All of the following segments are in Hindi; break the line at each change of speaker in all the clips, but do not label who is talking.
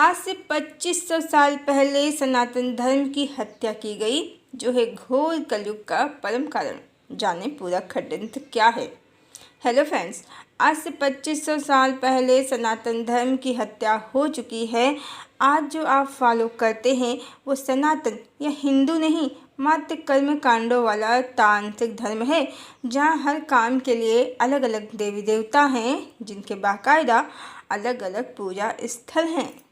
आज से 2500 साल पहले सनातन धर्म की हत्या की गई, जो है घोर कलयुग का परम कारण। जाने पूरा षड्यंत्र क्या है। हेलो फ्रेंड्स, आज से 2500 साल पहले सनातन धर्म की हत्या हो चुकी है। आज जो आप फॉलो करते हैं वो सनातन या हिंदू नहीं, मात्र कर्म कांडों वाला तांत्रिक धर्म है, जहाँ हर काम के लिए अलग अलग देवी देवता हैं, जिनके बाकायदा अलग अलग पूजा स्थल हैं,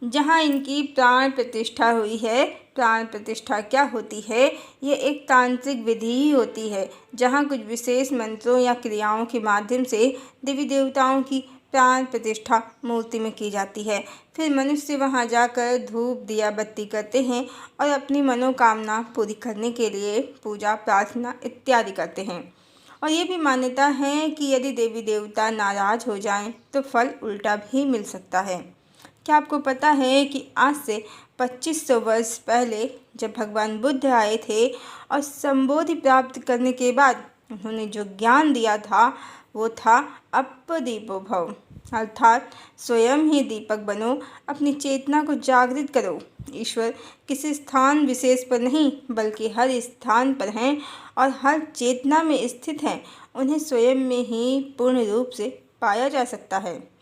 जहाँ इनकी प्राण प्रतिष्ठा हुई है। प्राण प्रतिष्ठा क्या होती है? ये एक तांत्रिक विधि ही होती है, जहाँ कुछ विशेष मंत्रों या क्रियाओं के माध्यम से देवी देवताओं की प्राण प्रतिष्ठा मूर्ति में की जाती है। फिर मनुष्य वहाँ जाकर धूप दिया बत्ती करते हैं और अपनी मनोकामना पूरी करने के लिए पूजा प्रार्थना इत्यादि करते हैं। और ये भी मान्यता है कि यदि देवी देवता नाराज हो जाएं तो फल उल्टा भी मिल सकता है। क्या आपको पता है कि आज से 2500 वर्ष पहले जब भगवान बुद्ध आए थे और संबोधि प्राप्त करने के बाद उन्होंने जो ज्ञान दिया था वो था अपदीपो भव, अर्थात स्वयं ही दीपक बनो, अपनी चेतना को जागृत करो। ईश्वर किसी स्थान विशेष पर नहीं बल्कि हर स्थान पर हैं और हर चेतना में स्थित हैं। उन्हें स्वयं में ही पूर्ण रूप से पाया जा सकता है।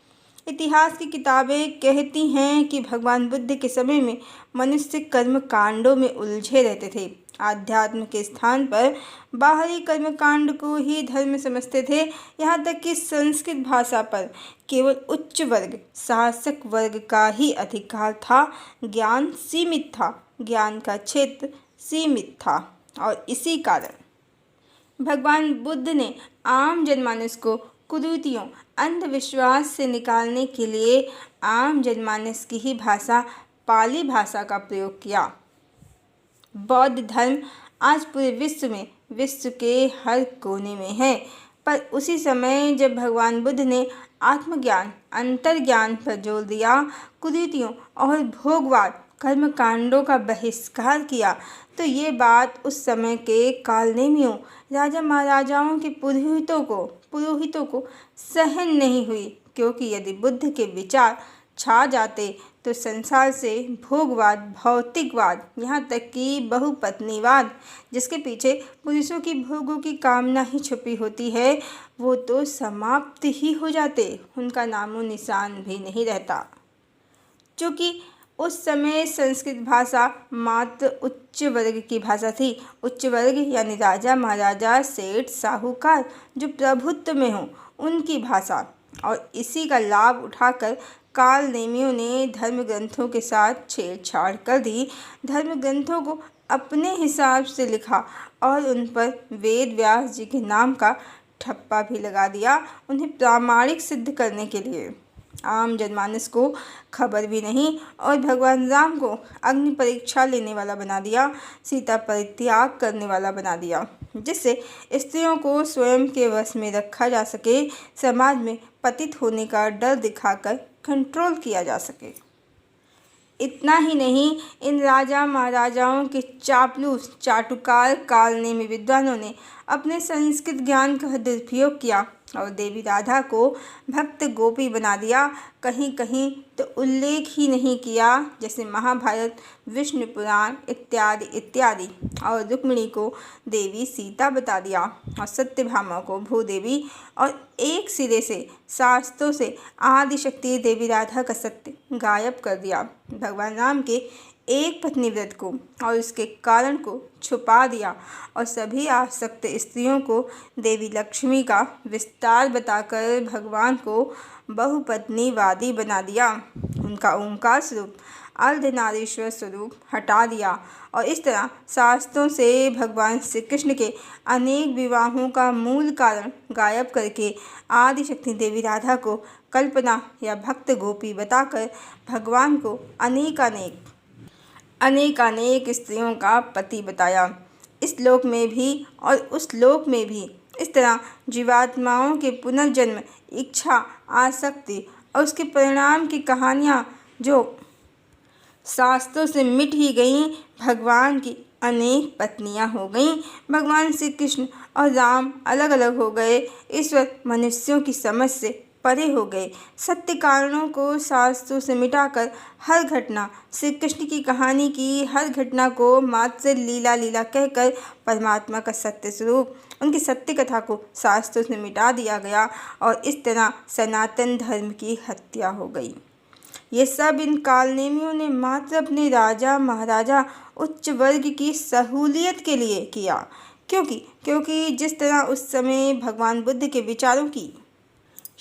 इतिहास की किताबें कहती हैं कि भगवान बुद्ध के समय में मनुष्य कर्म कांडों में उलझे रहते थे। आध्यात्म के स्थान पर बाहरी कर्म कांड को ही धर्म समझते थे। यहाँ तक कि संस्कृत भाषा पर केवल उच्च वर्ग, शासक वर्ग का ही अधिकार था। ज्ञान सीमित था, ज्ञान का क्षेत्र सीमित था और इसी कारण भगवान बुद्ध ने आम जनमानस को कुरीतियों, अंधविश्वास से निकालने के लिए आम जनमानस की ही भाषा पाली भाषा का प्रयोग किया। बौद्ध धर्म आज पूरे विश्व के हर कोने में है, पर उसी समय जब भगवान बुद्ध ने आत्मज्ञान, अंतर्ज्ञान पर जोर दिया, कुरीतियों और भोगवाद कर्म कांडों का बहिष्कार किया, तो ये बात उस समय के कालनेमियों, राजा महाराजाओं के पुरोहितों को सहन नहीं हुई। क्योंकि यदि बुद्ध के विचार छा जाते तो संसार से भोगवाद, भौतिकवाद, यहाँ तक कि बहुपत्नीवाद, जिसके पीछे पुरुषों की भोगों की कामना ही छुपी होती है, वो तो समाप्त ही हो जाते, उनका नामो निशान भी नहीं रहता। क्योंकि उस समय संस्कृत भाषा मात्र उच्च वर्ग की भाषा थी। उच्च वर्ग यानी राजा महाराजा, सेठ, साहूकार, जो प्रभुत्व में हों, उनकी भाषा। और इसी का लाभ उठाकर काल नेमियों ने धर्म ग्रंथों के साथ छेड़छाड़ कर दी। धर्म ग्रंथों को अपने हिसाब से लिखा और उन पर वेद व्यास जी के नाम का ठप्पा भी लगा दिया, उन्हें प्रामाणिक सिद्ध करने के लिए। आम जनमानस को खबर भी नहीं और भगवान राम को अग्नि परीक्षा लेने वाला बना दिया, सीता परित्याग करने वाला बना दिया, जिससे स्त्रियों को स्वयं के वश में रखा जा सके, समाज में पतित होने का डर दिखाकर कंट्रोल किया जा सके। इतना ही नहीं, इन राजा महाराजाओं के चापलूस चाटुकार कालनेमी विद्वानों ने अपने संस्कृत ज्ञान का दुरुपयोग किया और देवी राधा को भक्त गोपी बना दिया। कहीं कहीं तो उल्लेख ही नहीं किया, जैसे महाभारत, विष्णु पुराण इत्यादि इत्यादि, और रुक्मिणी को देवी सीता बता दिया और सत्यभामा को भूदेवी, और एक सिरे से शास्त्रों से आदिशक्ति देवी राधा का सत्य गायब कर दिया। भगवान राम के एक पत्नी व्रत को और उसके कारण को छुपा दिया और सभी आसक्त स्त्रियों को देवी लक्ष्मी का विस्तार बताकर भगवान को बहुपत्नीवादी बना दिया। उनका ओंकार स्वरूप अर्धनारीश्वर स्वरूप हटा दिया और इस तरह शास्त्रों से भगवान श्री कृष्ण के अनेक विवाहों का मूल कारण गायब करके आदिशक्ति देवी राधा को कल्पना या भक्त गोपी बताकर भगवान को अनेक स्त्रियों का पति बताया। इस लोक में भी और उस लोक में भी इस तरह जीवात्माओं के पुनर्जन्म, इच्छा, आसक्ति और उसके परिणाम की कहानियाँ जो शास्त्रों से मिट ही गईं, भगवान की अनेक पत्नियां हो गईं। भगवान श्री कृष्ण और राम अलग अलग हो गए। ईश्वर मनुष्यों की समझ से परे हो गए। सत्य कारणों को शास्त्रों से मिटाकर हर घटना, श्री कृष्ण की कहानी की हर घटना को मात्र लीला लीला कहकर परमात्मा का सत्य स्वरूप, उनकी सत्य कथा को शास्त्रों से मिटा दिया गया और इस तरह सनातन धर्म की हत्या हो गई। ये सब इन कालनेमियों ने मात्र अपने राजा महाराजा उच्च वर्ग की सहूलियत के लिए किया, क्योंकि जिस तरह उस समय भगवान बुद्ध के विचारों की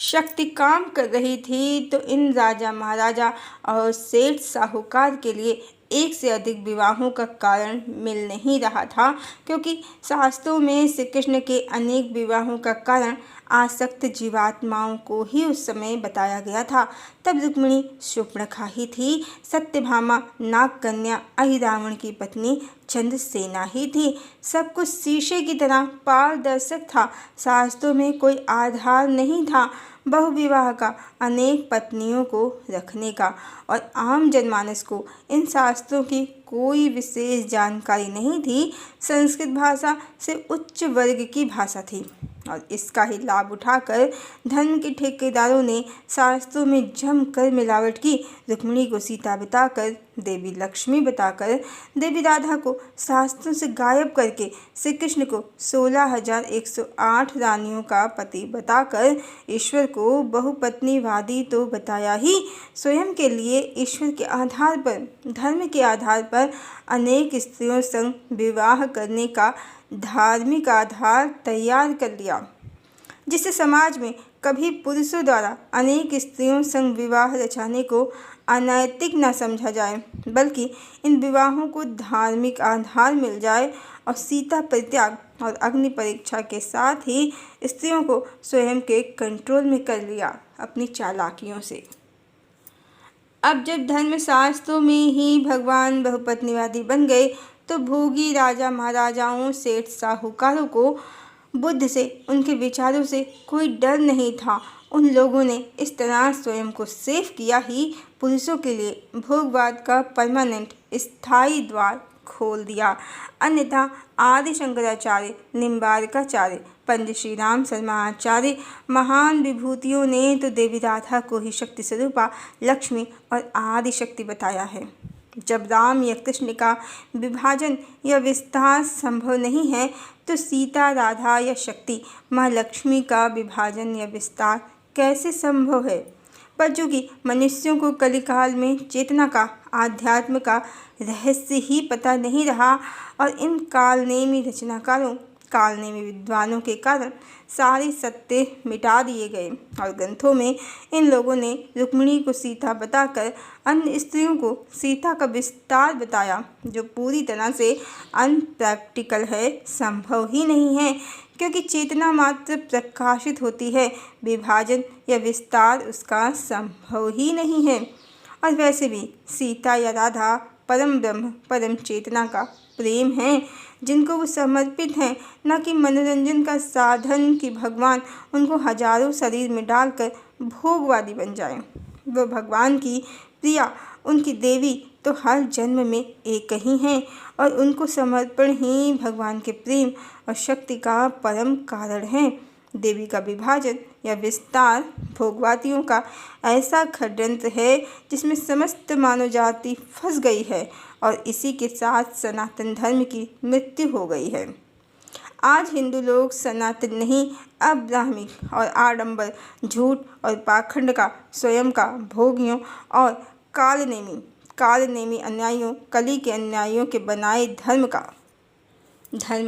शक्ति काम कर रही थी, तो इन राजा महाराजा और सेठ साहूकार के लिए एक से अधिक विवाहों का कारण मिल नहीं रहा था, क्योंकि शास्त्रों में श्री कृष्ण के अनेक विवाहों का कारण आसक्त जीवात्माओं को ही उस समय बताया गया था। तब रुक्मिणी शूर्पणखा ही थी, सत्यभामा नागकन्या अहिरावण की पत्नी चंद्रसेना ही थी। सब कुछ शीशे की तरह पारदर्शक था। शास्त्रों में कोई आधार नहीं था बहुविवाह का, अनेक पत्नियों को रखने का, और आम जनमानस को इन शास्त्रों की कोई विशेष जानकारी नहीं थी। संस्कृत भाषा से उच्च वर्ग की भाषा थी और इसका ही लाभ उठाकर धर्म के ठेकेदारों ने शास्त्रों में जमकर मिलावट की। रुक्मिणी को सीता बताकर, देवी लक्ष्मी बताकर, देवी राधा को शास्त्रों से गायब करके, श्री कृष्ण को 16,108 रानियों का पति बताकर, ईश्वर को बहुपत्नीवादी तो बताया ही, स्वयं के लिए ईश्वर के आधार पर, धर्म के आधार पर अनेक स्त्रियों संग विवाह करने का धार्मिक आधार तैयार कर लिया, जिससे समाज में कभी पुरुषों द्वारा अनेक स्त्रियों संग विवाह रचाने को अनैतिक न समझा जाए, बल्कि इन विवाहों को धार्मिक आधार मिल जाए। और सीता परित्याग और अग्नि परीक्षा के साथ ही स्त्रियों को स्वयं के कंट्रोल में कर लिया अपनी चालाकियों से। अब जब धर्मशास्त्रों में ही भगवान बहुपत्नीवादी बन गए, तो भोगी राजा महाराजाओं, सेठ साहूकारों को बुद्ध से, उनके विचारों से कोई डर नहीं था। उन लोगों ने इस तरह स्वयं को सेफ किया ही पुरुषों के लिए भोगवाद का परमानेंट स्थायी द्वार खोल दिया। अन्यथा आदि शंकराचार्य, निम्बारकाचार्य, पंडित श्री राम शर्मा आचार्य, महान विभूतियों ने तो देवी राधा को ही शक्ति स्वरूपा लक्ष्मी और आदि शक्ति बताया है। जब राम या कृष्ण का विभाजन या विस्तार संभव नहीं है, तो सीता, राधा या शक्ति माँ लक्ष्मी का विभाजन या विस्तार कैसे संभव है? पर चूँकि मनुष्यों को कलिकाल में चेतना का, आध्यात्म का रहस्य ही पता नहीं रहा और इन कालनेमी रचनाकारों, कालनेमी विद्वानों के कारण सारे सत्य मिटा दिए गए और ग्रंथों में इन लोगों ने रुक्मिणी को सीता बताकर अन्य स्त्रियों को सीता का विस्तार बताया, जो पूरी तरह से अनप्रैक्टिकल है, संभव ही नहीं है, क्योंकि चेतना मात्र प्रकाशित होती है, विभाजन या विस्तार उसका संभव ही नहीं है। और वैसे भी सीता या राधा परम ब्रह्म, परम चेतना का प्रेम है, जिनको वो समर्पित हैं, न कि मनोरंजन का साधन कि भगवान उनको हजारों शरीर में डालकर भोगवादी बन जाए। वो भगवान की प्रिया, उनकी देवी तो हर जन्म में एक ही हैं और उनको समर्पण ही भगवान के प्रेम और शक्ति का परम कारण है। देवी का विभाजन या विस्तार भोगवादियों का ऐसा षड्यंत्र है जिसमें समस्त मानव जाति फंस गई है और इसी के साथ सनातन धर्म की मृत्यु हो गई है। आज हिंदू लोग सनातन नहीं, अब ब्राह्मिक और आडंबर, झूठ और पाखंड का, स्वयं का भोगियों और कालनेमी अन्यायियों, कली के अन्यायियों के बनाए धर्म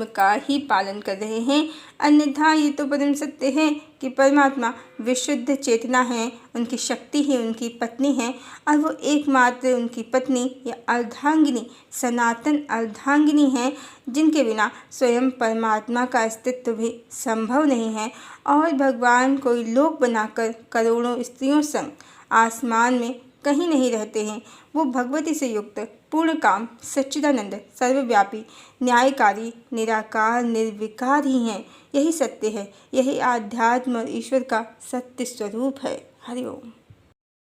का ही पालन कर रहे हैं। अन्यथा ये तो परम सत्य है कि परमात्मा विशुद्ध चेतना है, उनकी शक्ति ही उनकी पत्नी है और वो एकमात्र उनकी पत्नी या अर्धांगिनी, सनातन अर्धांगिनी है, जिनके बिना स्वयं परमात्मा का अस्तित्व भी संभव नहीं है। और भगवान कोई लोक बनाकर करोड़ों स्त्रियों संग आसमान में कहीं नहीं रहते हैं। वो भगवती से युक्त पूर्ण काम, सच्चिदानंद, सर्वव्यापी, न्यायकारी, निराकार, निर्विकार ही हैं। यही सत्य है, यही आध्यात्म और ईश्वर का सत्य स्वरूप है। हरि ओम।